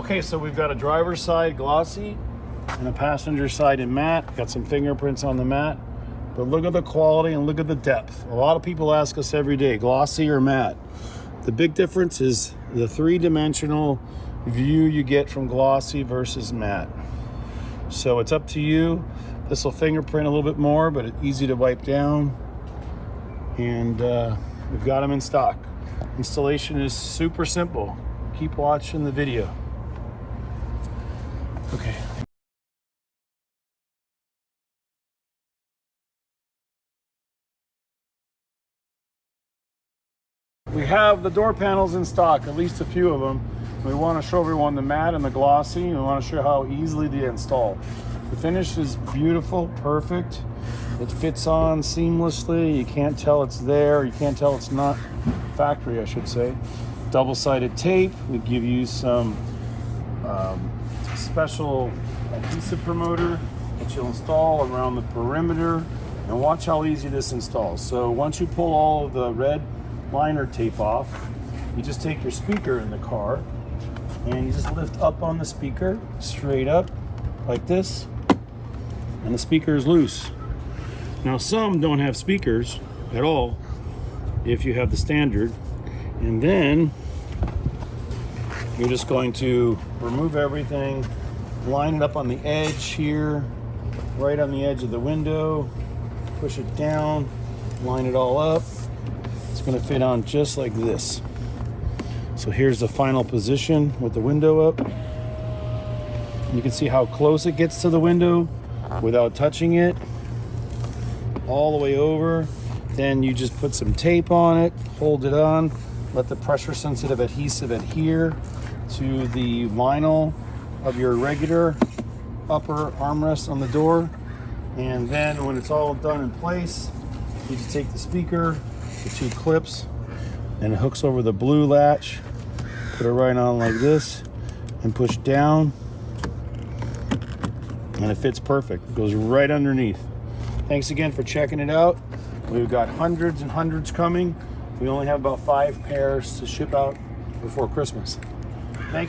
Okay, so we've got a driver's side glossy and a passenger side in matte. Got some fingerprints on the matte. But look at the quality and look at the depth. A lot of people ask us every day, glossy or matte. The big difference is the three-dimensional view you get from glossy versus matte. So it's up to you. This will fingerprint a little bit more, but it's easy to wipe down. And we've got them in stock. Installation is super simple. Keep watching the video. Okay. We have the door panels in stock, at least a few of them. We want to show everyone the matte and the glossy, and we want to show how easily they install. The finish is beautiful, perfect. It fits on seamlessly. You can't tell it's there. You can't tell it's not factory, I should say. Double-sided tape. We give you some special adhesive promoter that you'll install around the perimeter. And watch how easy this installs. So once you pull all of the red liner tape off, you just take your speaker in the car and you just lift up on the speaker straight up like this, and the speaker is loose. Now some don't have speakers at all if you have the standard, and then you're just going to remove everything, line it up on the edge here, right on the edge of the window, push it down, line it all up. It's going to fit on just like this. So here's the final position with the window up. You can see how close it gets to the window without touching it. All the way over. Then you just put some tape on it, hold it on, let the pressure sensitive adhesive adhere to the vinyl of your regular upper armrest on the door. And then when it's all done in place, you just take the speaker, the two clips, and it hooks over the blue latch. Put it right on like this and push down, and it fits perfect. It goes right underneath. Thanks again for checking it out. We've got hundreds and hundreds coming. We only have about 5 pairs to ship out before Christmas.